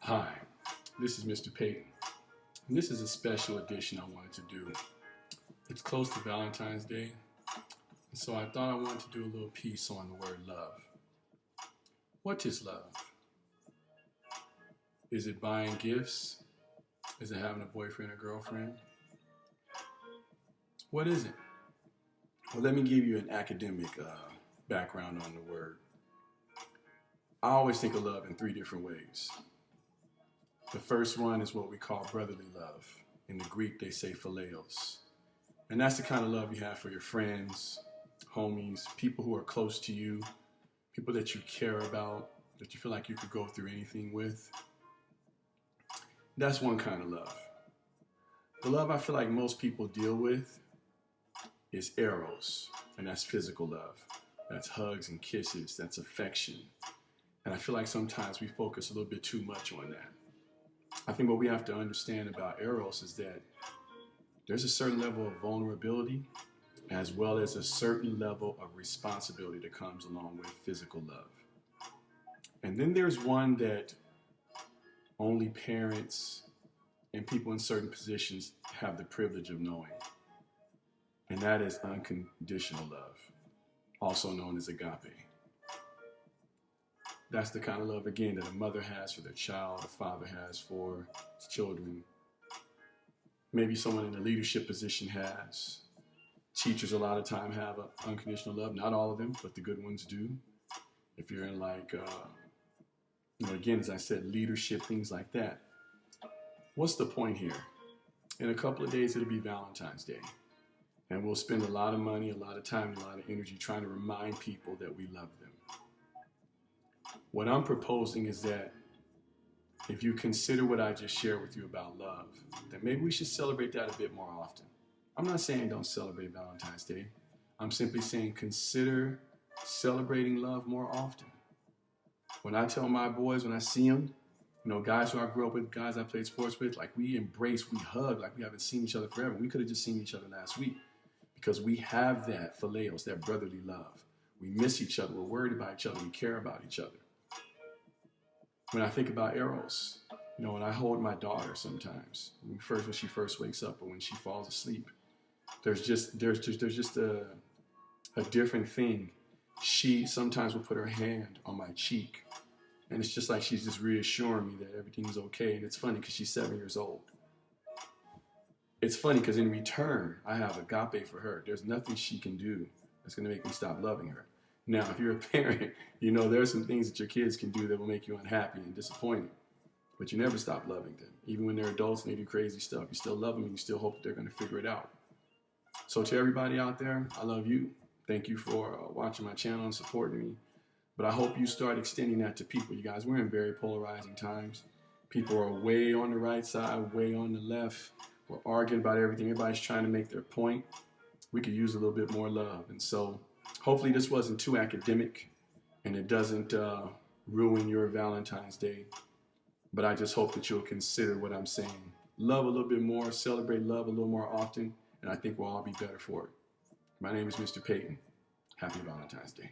Hi, this is Mr. Payton, and this is a special edition I wanted to do. It's close to Valentine's Day, and so I thought I wanted to do a little piece on the word love. What is love? Is it buying gifts? Is it having a boyfriend or girlfriend? What is it? Well, let me give you an academic background on the word. I always think of love in three different ways. The first one is what we call brotherly love. In the Greek, they say phileos. And that's the kind of love you have for your friends, homies, people who are close to you, people that you care about, that you feel like you could go through anything with. That's one kind of love. The love I feel like most people deal with is eros, and that's physical love. That's hugs and kisses, that's affection. And I feel like sometimes we focus a little bit too much on that. I think what we have to understand about eros is that there's a certain level of vulnerability as well as a certain level of responsibility that comes along with physical love. And then there's one that only parents and people in certain positions have the privilege of knowing. And that is unconditional love, also known as agape. That's the kind of love, again, that a mother has for their child, a father has for his children. Maybe someone in a leadership position has. Teachers a lot of time have unconditional love. Not all of them, but the good ones do. If you're in again, as I said, leadership, things like that. What's the point here? In a couple of days, it'll be Valentine's Day. And we'll spend a lot of money, a lot of time, a lot of energy trying to remind people that we love them. What I'm proposing is that if you consider what I just shared with you about love, then maybe we should celebrate that a bit more often. I'm not saying don't celebrate Valentine's Day. I'm simply saying consider celebrating love more often. When I tell my boys, when I see them, guys who I grew up with, guys I played sports with, like we embrace, we hug, like we haven't seen each other forever. We could have just seen each other last week because we have that phileos, that brotherly love. We miss each other. We're worried about each other. We care about each other. When I think about eros, when I hold my daughter sometimes, when she first wakes up or when she falls asleep, there's just a different thing. She sometimes will put her hand on my cheek, and it's just like she's just reassuring me that everything's okay. And it's funny because she's 7 years old. It's funny because in return, I have agape for her. There's nothing she can do that's going to make me stop loving her. Now, if you're a parent, there are some things that your kids can do that will make you unhappy and disappointed. But you never stop loving them. Even when they're adults and they do crazy stuff, you still love them and you still hope that they're going to figure it out. So to everybody out there, I love you. Thank you for watching my channel and supporting me. But I hope you start extending that to people. You guys, we're in very polarizing times. People are way on the right side, way on the left. We're arguing about everything. Everybody's trying to make their point. We could use a little bit more love. And so hopefully this wasn't too academic and it doesn't ruin your Valentine's Day. But I just hope that you'll consider what I'm saying. Love a little bit more, celebrate love a little more often, and I think we'll all be better for it. My name is Mr. Payton. Happy Valentine's Day.